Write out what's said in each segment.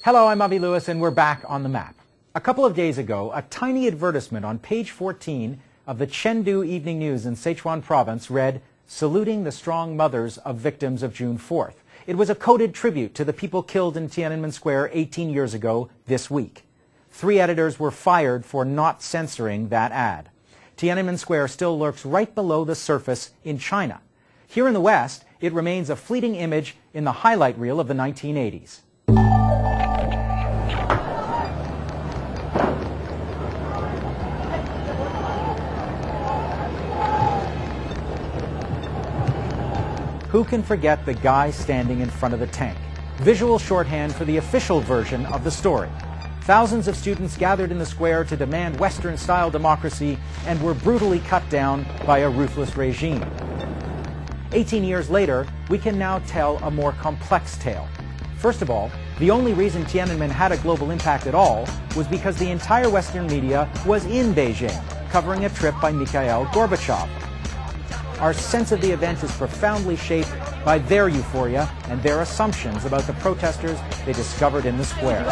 Hello, I'm Avi Lewis, and we're back on the map. A couple of days ago, a tiny advertisement on page 14 of the Chendu Evening News in Sichuan province read, "Saluting the strong mothers of victims of June 4th. It was a coded tribute to the people killed in Tiananmen Square 18 years ago this week. 3 editors were fired for not censoring that ad. Tiananmen Square still lurks right below the surface in China. Here in the West, it remains a fleeting image in the highlight reel of the 1980s. Who can forget the guy standing in front of the tank? Visual shorthand for the official version of the story. Thousands of students gathered in the square to demand Western-style democracy and were brutally cut down by a ruthless regime. 18 years later, we can now tell a more complex tale. First of all, the only reason Tiananmen had a global impact at all was because the entire Western media was in Beijing, covering a trip by Mikhail Gorbachev. Our sense of the event is profoundly shaped by their euphoria and their assumptions about the protesters they discovered in the square.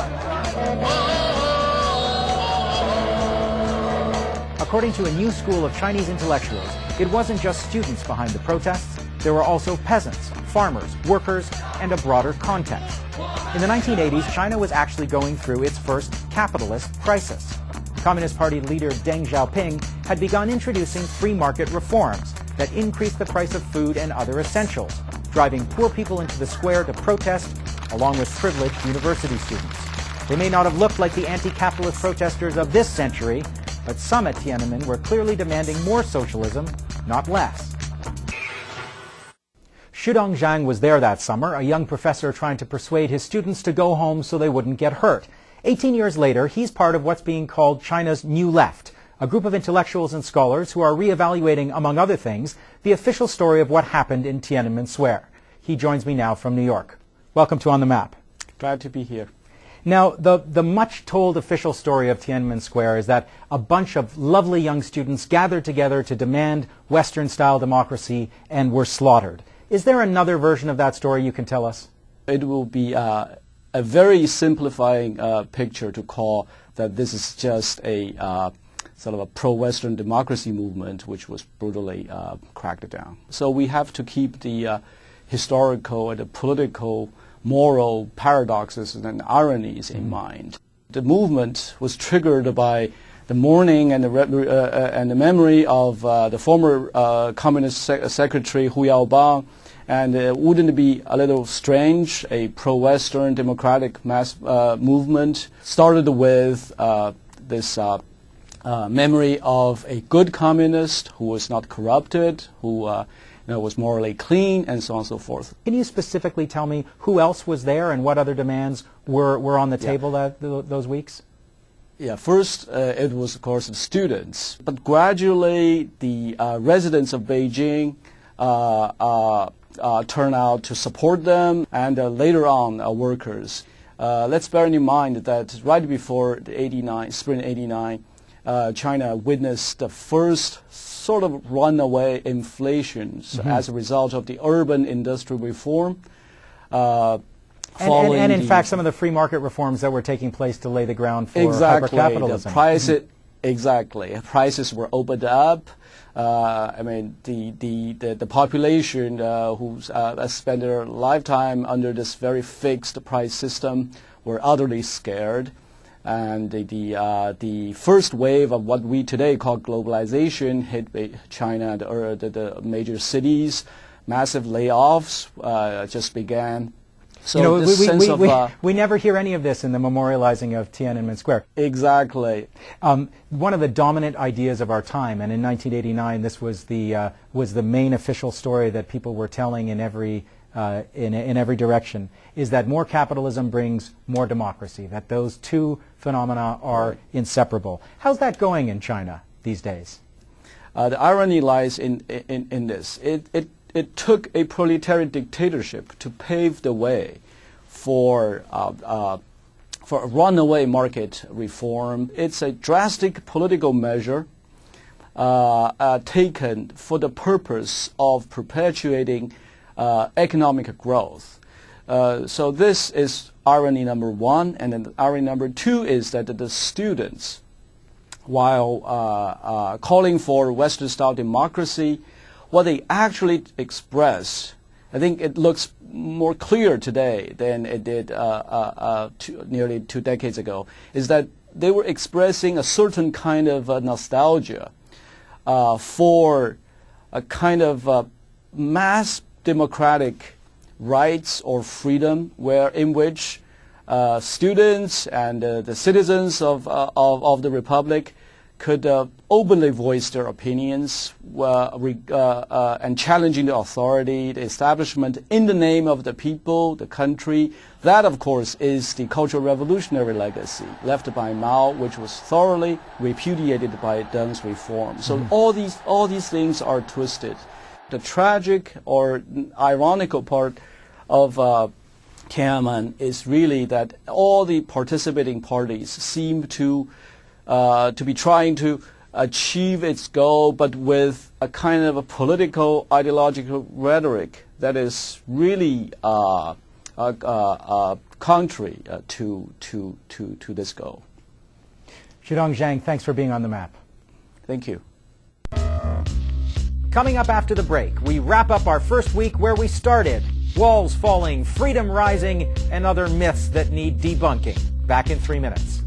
According to a new school of Chinese intellectuals, it wasn't just students behind the protests. There were also peasants, farmers, workers, and a broader context. In the 1980s, China was actually going through its first capitalist crisis. Communist Party leader Deng Xiaoping had begun introducing free market reforms that increased the price of food and other essentials, driving poor people into the square to protest, along with privileged university students. They may not have looked like the anti-capitalist protesters of this century, but some at Tiananmen were clearly demanding more socialism, not less. Shudong Zhang was there that summer, a young professor trying to persuade his students to go home so they wouldn't get hurt. 18 years later, he's part of what's being called China's New Left, a group of intellectuals and scholars who are reevaluating, among other things, the official story of what happened in Tiananmen Square. He joins me now from New York. Welcome to On the Map. Glad to be here. Now, the much-told official story of Tiananmen Square is that a bunch of lovely young students gathered together to demand Western-style democracy and were slaughtered. Is there another version of that story you can tell us? It will be a very simplifying picture to call that this is just a sort of a pro-Western democracy movement which was brutally cracked down. So we have to keep the historical and the political, moral paradoxes and ironies in mind. The movement was triggered by the mourning and the memory of the former Communist Secretary Hu Yaobang. And wouldn't it be a little strange, a pro-Western democratic mass movement started with this memory of a good communist who was not corrupted, who was morally clean, and so on and so forth. Can you specifically tell me who else was there and what other demands were on the table those weeks? Yeah, first it was, of course, the students. But gradually the residents of Beijing turn out to support them, and later on workers. Let's bear in mind that right before the spring '89, China witnessed the first sort of runaway inflations as a result of the urban industrial reform. And in fact, some of the free market reforms that were taking place to lay the ground for hypercapitalism. Prices were opened up. I mean, the population who spent their lifetime under this very fixed price system were utterly scared, and the first wave of what we today call globalization hit China, the major cities. Massive layoffs just began. So we never hear any of this in the memorializing of Tiananmen Square. Exactly. One of the dominant ideas of our time, and in 1989, this was the main official story that people were telling in every direction, is that more capitalism brings more democracy. That those two phenomena are inseparable. How's that going in China these days? The irony lies in this. It took a proletariat dictatorship to pave the way for a runaway market reform. It's a drastic political measure taken for the purpose of perpetuating economic growth. So this is irony number one, and then irony number two is that the students, while calling for Western-style democracy, what they actually express, I think it looks more clear today than it did nearly 2 decades ago, is that they were expressing a certain kind of nostalgia for a kind of mass democratic rights or freedom, in which students and the citizens of the Republic could openly voice their opinions and challenging the authority, the establishment in the name of the people, the country. That, of course, is the Cultural Revolutionary legacy left by Mao, which was thoroughly repudiated by Deng's reform. So all these things are twisted. The tragic or ironical part of Tiananmen is really that all the participating parties seem to be trying to achieve its goal, but with a kind of a political, ideological rhetoric that is really contrary to this goal. Shidong Zhang, thanks for being on The Map. Thank you. Coming up after the break, we wrap up our first week where we started. Walls falling, freedom rising, and other myths that need debunking. Back in 3 minutes.